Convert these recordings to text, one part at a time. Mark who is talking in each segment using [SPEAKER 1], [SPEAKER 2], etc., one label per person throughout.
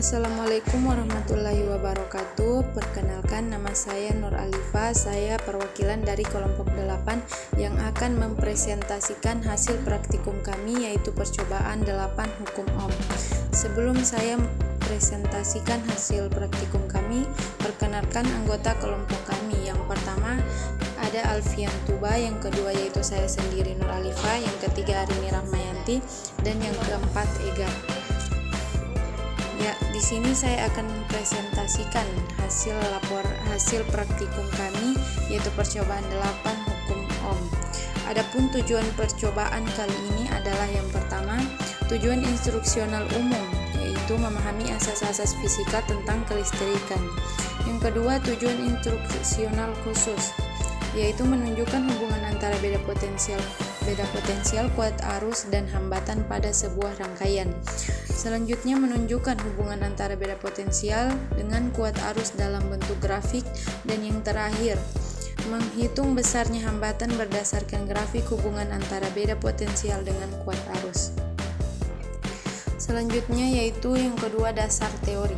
[SPEAKER 1] Assalamualaikum warahmatullahi wabarakatuh. Perkenalkan, nama saya Nur Alifa. Saya perwakilan dari kelompok 8 yang akan mempresentasikan hasil praktikum kami, yaitu percobaan 8 hukum Ohm. Sebelum saya presentasikan hasil praktikum kami, perkenalkan anggota kelompok kami. Yang pertama ada Alfian Tuba, yang kedua yaitu saya sendiri Nur Alifa, yang ketiga Arini Rahmayanti, dan yang keempat Ega. Ya, di sini saya akan mempresentasikan hasil praktikum kami, yaitu percobaan 8 hukum Ohm. Adapun tujuan percobaan kali ini adalah yang pertama, tujuan instruksional umum, yaitu memahami asas-asas fisika tentang kelistrikan. Yang kedua, tujuan instruksional khusus, yaitu menunjukkan hubungan antara beda potensial, kuat arus, dan hambatan pada sebuah rangkaian. Selanjutnya, menunjukkan hubungan antara beda potensial dengan kuat arus dalam bentuk grafik. Dan yang terakhir, menghitung besarnya hambatan berdasarkan grafik hubungan antara beda potensial dengan kuat arus. Selanjutnya yaitu yang kedua, dasar teori.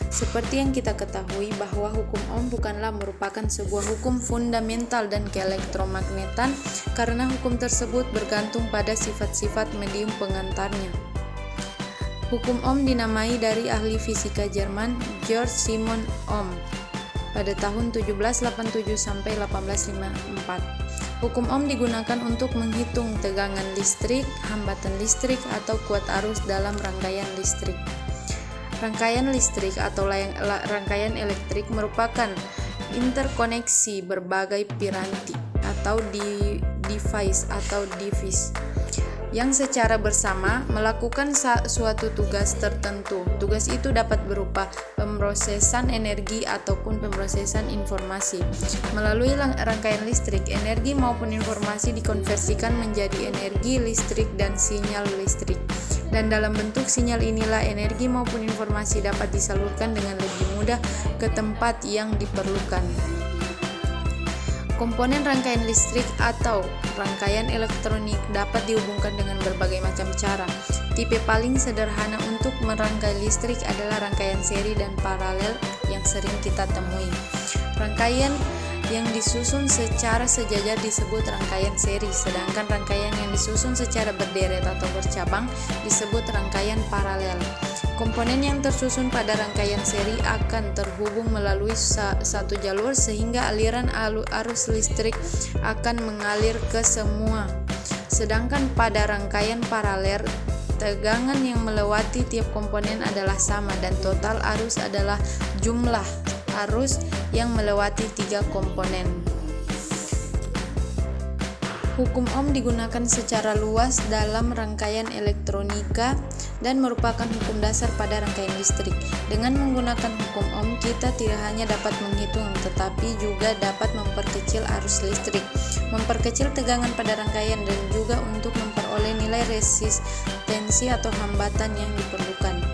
[SPEAKER 1] Seperti yang kita ketahui bahwa hukum Ohm bukanlah merupakan sebuah hukum fundamental dan keelektromagnetan, karena hukum tersebut bergantung pada sifat-sifat medium pengantarnya. Hukum Ohm dinamai dari ahli fisika Jerman Georg Simon Ohm pada tahun 1787 sampai 1854. Hukum Ohm digunakan untuk menghitung tegangan listrik, hambatan listrik, atau kuat arus dalam rangkaian listrik. Rangkaian listrik atau rangkaian elektrik merupakan interkoneksi berbagai piranti atau device yang secara bersama melakukan suatu tugas tertentu. Tugas itu dapat berupa pemrosesan energi ataupun pemrosesan informasi. Melalui rangkaian listrik, energi maupun informasi dikonversikan menjadi energi listrik dan sinyal listrik. Dan dalam bentuk sinyal inilah energi maupun informasi dapat disalurkan dengan lebih mudah ke tempat yang diperlukan. Komponen rangkaian listrik atau rangkaian elektronik dapat dihubungkan dengan berbagai macam cara. Tipe paling sederhana untuk merangkai listrik adalah rangkaian seri dan paralel yang sering kita temui. Rangkaian yang disusun secara sejajar disebut rangkaian seri, sedangkan rangkaian yang disusun secara berderet atau bercabang disebut rangkaian paralel. Komponen yang tersusun pada rangkaian seri akan terhubung melalui satu jalur, sehingga aliran arus listrik akan mengalir ke semua. Sedangkan pada rangkaian paralel, tegangan yang melewati tiap komponen adalah sama, dan total arus adalah jumlah arus yang melewati 3 komponen. Hukum Ohm digunakan secara luas dalam rangkaian elektronika dan merupakan hukum dasar pada rangkaian listrik. Dengan menggunakan hukum Ohm, kita tidak hanya dapat menghitung, tetapi juga dapat memperkecil arus listrik, memperkecil tegangan pada rangkaian, dan juga untuk memperoleh nilai resistensi atau hambatan yang diperlukan.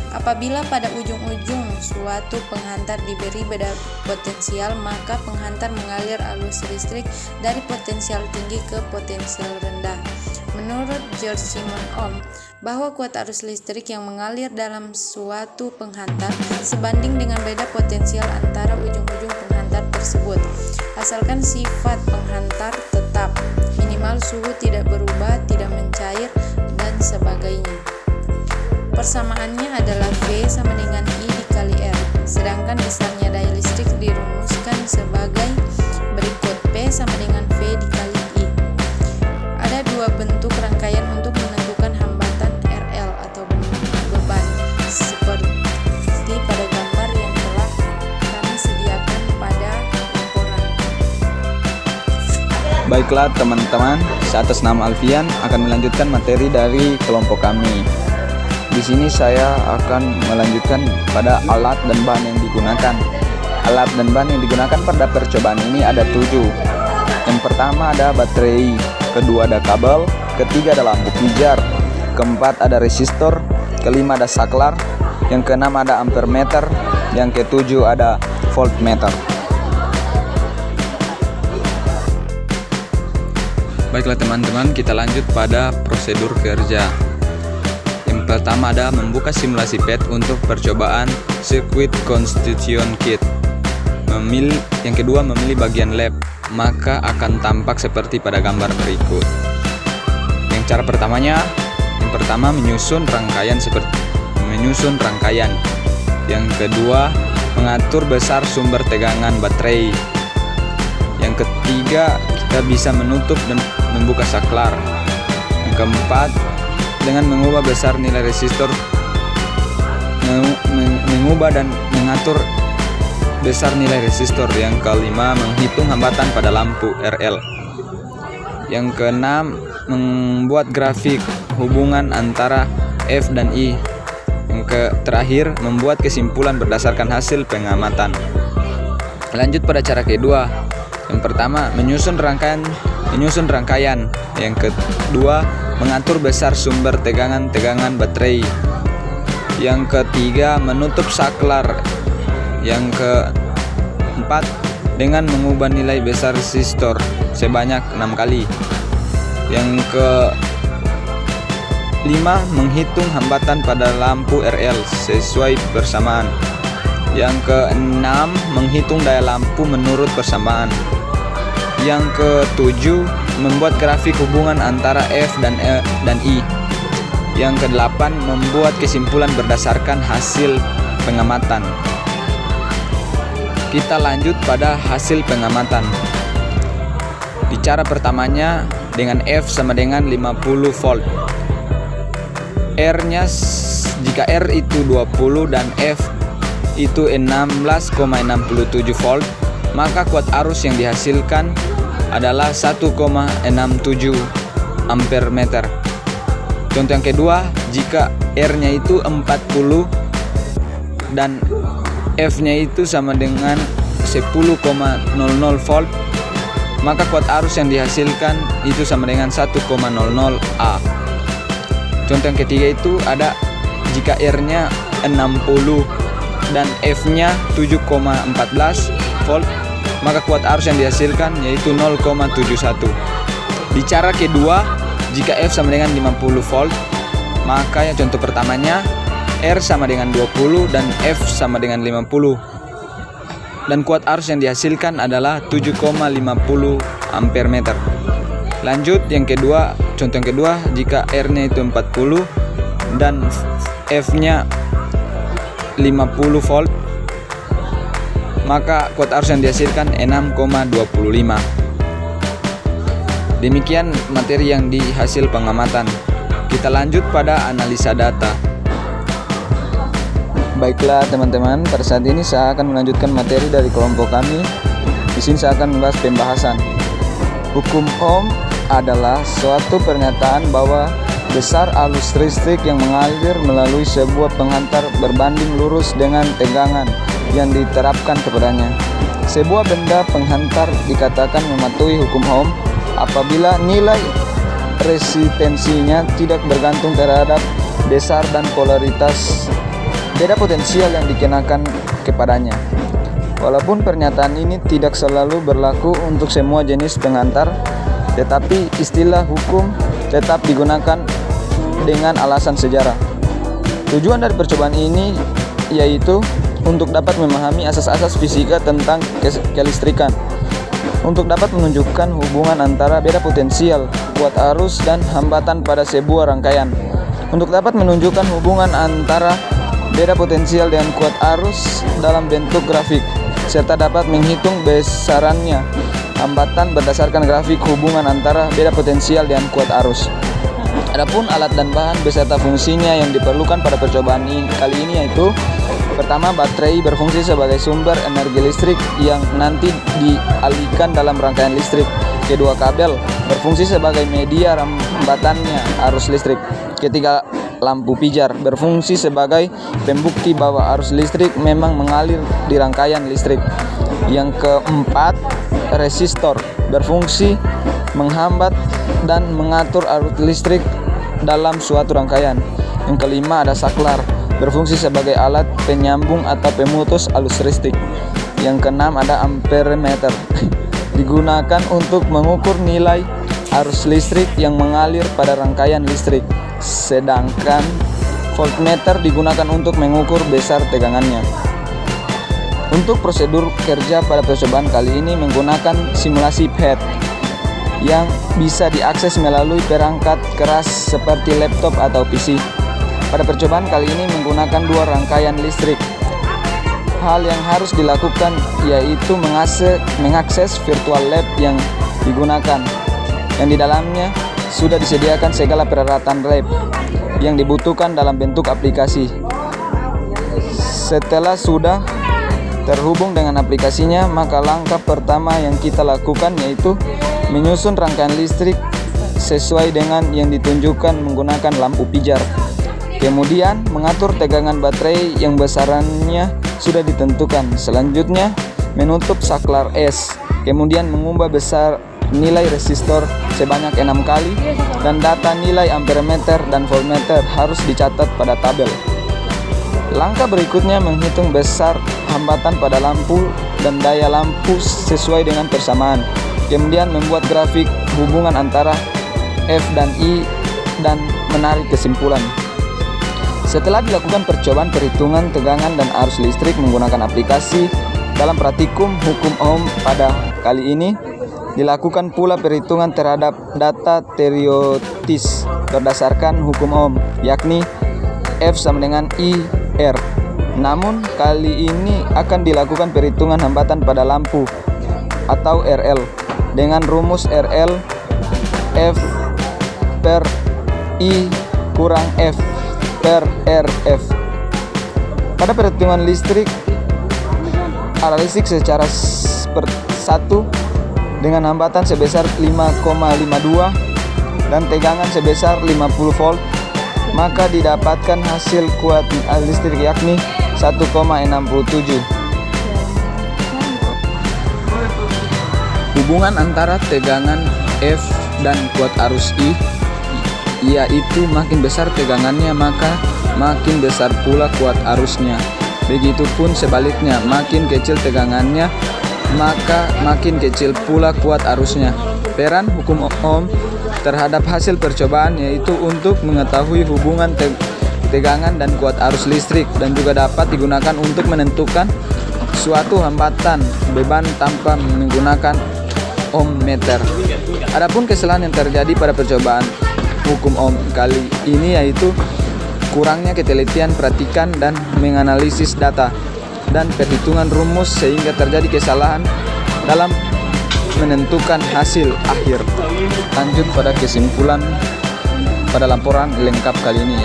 [SPEAKER 1] Apabila pada ujung-ujung suatu penghantar diberi beda potensial, maka penghantar mengalir arus listrik dari potensial tinggi ke potensial rendah. Menurut Georg Simon Ohm, bahwa kuat arus listrik yang mengalir dalam suatu penghantar sebanding dengan beda potensial antara ujung-ujung penghantar tersebut, asalkan sifat penghantar tetap, minimal suhu tidak berubah, tidak mencair, dan sebagainya. Persamaannya adalah V sama dengan I dikali R, sedangkan besarnya daya listrik dirumuskan sebagai berikut: P sama dengan V dikali I. Ada 2 bentuk rangkaian untuk menentukan hambatan RL atau beban, seperti pada gambar yang telah kami sediakan pada laporan.
[SPEAKER 2] Baiklah teman-teman, atas nama Alfian akan melanjutkan materi dari kelompok kami. Di sini saya akan melanjutkan pada alat dan bahan yang digunakan. Alat dan bahan yang digunakan pada percobaan ini ada 7. Yang pertama ada baterai, kedua ada kabel, ketiga ada lampu pijar, keempat ada resistor, kelima ada saklar, yang keenam ada ampermeter, yang ketujuh ada voltmeter. Baiklah teman-teman, kita lanjut pada prosedur kerja. Yang pertama ada membuka simulasi PET untuk percobaan Circuit Constitution Kit. Yang kedua memilih bagian lab, maka akan tampak seperti pada gambar berikut. Yang pertama menyusun rangkaian. Yang kedua mengatur besar sumber tegangan baterai. Yang ketiga kita bisa menutup dan membuka saklar. Yang keempat dengan mengubah besar nilai resistor, mengubah dan mengatur besar nilai resistor. Yang kelima menghitung hambatan pada lampu RL. Yang keenam membuat grafik hubungan antara F dan I. Yang terakhir membuat kesimpulan berdasarkan hasil pengamatan. Lanjut pada cara kedua. Yang pertama menyusun rangkaian. Yang kedua mengatur besar sumber tegangan baterai. Yang ketiga menutup saklar. Yang keempat dengan mengubah nilai besar resistor sebanyak 6 kali. Yang kelima menghitung hambatan pada lampu RL sesuai persamaan. Yang keenam menghitung daya lampu menurut persamaan. Yang ketujuh membuat grafik hubungan antara F dan I. Yang kedelapan membuat kesimpulan berdasarkan hasil pengamatan. Kita lanjut pada hasil pengamatan. Di cara pertamanya dengan F sama dengan 50 volt. R-nya jika R itu 20 dan F itu 16,67 volt, maka kuat arus yang dihasilkan adalah 1,67 ampere meter. Contoh yang kedua, jika R-nya itu 40 dan F-nya itu sama dengan 10,00 volt, maka kuat arus yang dihasilkan itu sama dengan 1,00 A. Contoh yang ketiga itu ada jika R-nya 60 dan F-nya 7,14 volt, maka kuat arus yang dihasilkan yaitu 0,71. Di cara kedua, jika F sama dengan 50 volt, maka ya contoh pertamanya R sama dengan 20 dan F sama dengan 50. Dan kuat arus yang dihasilkan adalah 7,50 ampere meter. Lanjut yang kedua, contoh yang kedua, jika R-nya itu 40 dan F-nya 50 volt, maka kuat arus yang dihasilkan 6,25. Demikian materi yang dihasil pengamatan. Kita lanjut pada analisa data. Baiklah teman-teman, pada saat ini saya akan melanjutkan materi dari kelompok kami. Di sini saya akan membahas pembahasan. Hukum Ohm adalah suatu pernyataan bahwa besar arus listrik yang mengalir melalui sebuah penghantar berbanding lurus dengan tegangan yang diterapkan kepadanya. Sebuah benda penghantar dikatakan mematuhi hukum Ohm apabila nilai resistensinya tidak bergantung terhadap besar dan polaritas beda potensial yang dikenakan kepadanya. Walaupun pernyataan ini tidak selalu berlaku untuk semua jenis penghantar, tetapi istilah hukum tetap digunakan dengan alasan sejarah. Tujuan dari percobaan ini yaitu untuk dapat memahami asas-asas fisika tentang kelistrikan, untuk dapat menunjukkan hubungan antara beda potensial, kuat arus, dan hambatan pada sebuah rangkaian, untuk dapat menunjukkan hubungan antara beda potensial dengan kuat arus dalam bentuk grafik, serta dapat menghitung besarannya hambatan berdasarkan grafik hubungan antara beda potensial dengan kuat arus. Adapun alat dan bahan beserta fungsinya yang diperlukan pada percobaan kali ini yaitu: pertama, baterai berfungsi sebagai sumber energi listrik yang nanti dialihkan dalam rangkaian listrik. Kedua, kabel berfungsi sebagai media hambatannya arus listrik. Ketiga, lampu pijar berfungsi sebagai pembukti bahwa arus listrik memang mengalir di rangkaian listrik. Yang keempat, resistor berfungsi menghambat dan mengatur arus listrik dalam suatu rangkaian. Yang kelima, ada saklar berfungsi sebagai alat penyambung atau pemutus arus listrik. Yang keenam, ada amperemeter digunakan untuk mengukur nilai arus listrik yang mengalir pada rangkaian listrik. Sedangkan voltmeter digunakan untuk mengukur besar tegangannya. Untuk prosedur kerja pada percobaan kali ini menggunakan simulasi PHET yang bisa diakses melalui perangkat keras seperti laptop atau PC. Pada percobaan kali ini menggunakan 2 rangkaian listrik. Hal yang harus dilakukan yaitu mengakses virtual lab yang digunakan, yang di dalamnya sudah disediakan segala peralatan lab yang dibutuhkan dalam bentuk aplikasi. Setelah sudah terhubung dengan aplikasinya, maka langkah pertama yang kita lakukan yaitu menyusun rangkaian listrik sesuai dengan yang ditunjukkan menggunakan lampu pijar. Kemudian mengatur tegangan baterai yang besarannya sudah ditentukan. Selanjutnya menutup saklar es. Kemudian mengubah besar nilai resistor sebanyak 6 kali dan data nilai ampermeter dan voltmeter harus dicatat pada tabel. Langkah berikutnya menghitung besar hambatan pada lampu dan daya lampu sesuai dengan persamaan. Kemudian membuat grafik hubungan antara F dan I dan menarik kesimpulan. Setelah dilakukan percobaan perhitungan tegangan dan arus listrik menggunakan aplikasi dalam praktikum hukum Ohm pada kali ini, dilakukan pula perhitungan terhadap data teoretis berdasarkan hukum Ohm, yakni F sama dengan I R. Namun kali ini akan dilakukan perhitungan hambatan pada lampu atau RL dengan rumus RL F per I kurang F per RF. Pada perhitungan listrik, arah listrik secara satu dengan hambatan sebesar 5,52 dan tegangan sebesar 50 volt, maka didapatkan hasil kuat listrik yakni 1,67. Hubungan antara tegangan F dan kuat arus I yaitu makin besar tegangannya maka makin besar pula kuat arusnya. Begitupun sebaliknya, makin kecil tegangannya maka makin kecil pula kuat arusnya. Peran hukum Ohm terhadap hasil percobaan yaitu untuk mengetahui hubungan tegangan dan kuat arus listrik dan juga dapat digunakan untuk menentukan suatu hambatan beban tanpa menggunakan ohmmeter. Adapun kesalahan yang terjadi pada percobaan hukum Ohm kali ini yaitu kurangnya ketelitian perhatikan dan menganalisis data dan perhitungan rumus sehingga terjadi kesalahan dalam menentukan hasil akhir. Lanjut pada kesimpulan pada laporan lengkap kali ini.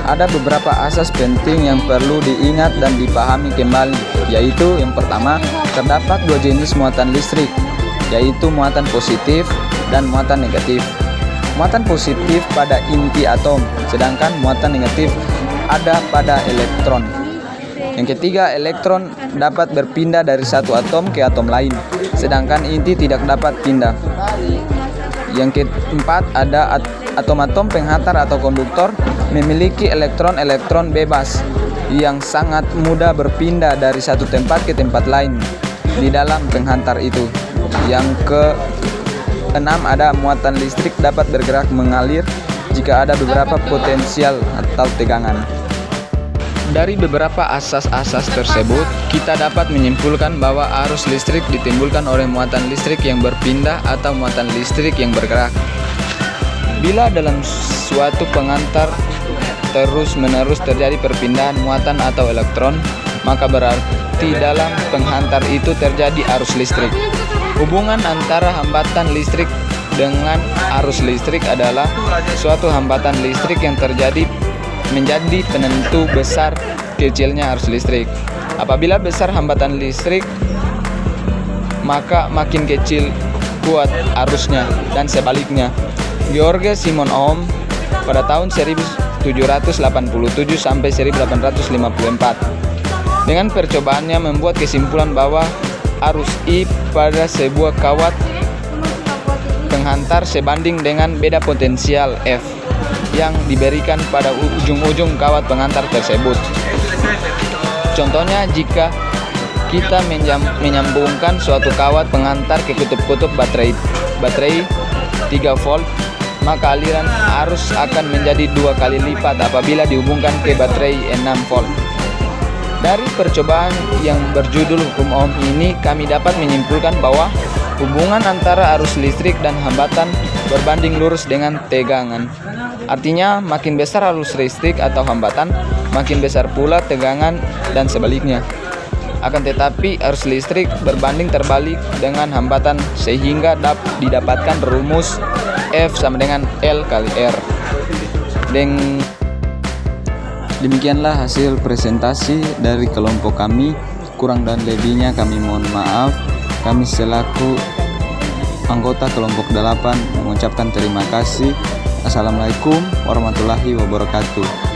[SPEAKER 2] Ada beberapa asas penting yang perlu diingat dan dipahami kembali, yaitu yang pertama, terdapat 2 jenis muatan listrik, yaitu muatan positif dan muatan negatif. Muatan positif pada inti atom, sedangkan muatan negatif ada pada elektron. Yang ketiga, elektron dapat berpindah dari satu atom ke atom lain, sedangkan inti tidak dapat pindah. Yang keempat, ada atom-atom penghantar atau konduktor memiliki elektron-elektron bebas yang sangat mudah berpindah dari satu tempat ke tempat lain di dalam penghantar itu. Yang keenam, ada muatan listrik dapat bergerak mengalir jika ada beberapa potensial atau tegangan. Dari beberapa asas-asas tersebut, kita dapat menyimpulkan bahwa arus listrik ditimbulkan oleh muatan listrik yang berpindah atau muatan listrik yang bergerak. Bila dalam suatu penghantar terus-menerus terjadi perpindahan muatan atau elektron, maka berarti dalam penghantar itu terjadi arus listrik. Hubungan antara hambatan listrik dengan arus listrik adalah suatu hambatan listrik yang terjadi menjadi penentu besar kecilnya arus listrik. Apabila besar hambatan listrik, maka makin kecil kuat arusnya dan sebaliknya. George Simon Ohm pada tahun 1787 sampai 1854 dengan percobaannya membuat kesimpulan bahwa arus I pada sebuah kawat penghantar sebanding dengan beda potensial F yang diberikan pada ujung-ujung kawat penghantar tersebut. Contohnya, jika kita menyambungkan suatu kawat penghantar ke kutub-kutub baterai 3 volt maka aliran arus akan menjadi 2 kali lipat apabila dihubungkan ke baterai 6 volt. Dari percobaan yang berjudul hukum Ohm ini, kami dapat menyimpulkan bahwa hubungan antara arus listrik dan hambatan berbanding lurus dengan tegangan. Artinya, makin besar arus listrik atau hambatan, makin besar pula tegangan dan sebaliknya. Akan tetapi, arus listrik berbanding terbalik dengan hambatan sehingga didapatkan rumus F sama dengan L kali R. Demikianlah hasil presentasi dari kelompok kami. Kurang dan lebihnya kami mohon maaf. Kami selaku anggota kelompok 8 mengucapkan terima kasih. Assalamualaikum warahmatullahi wabarakatuh.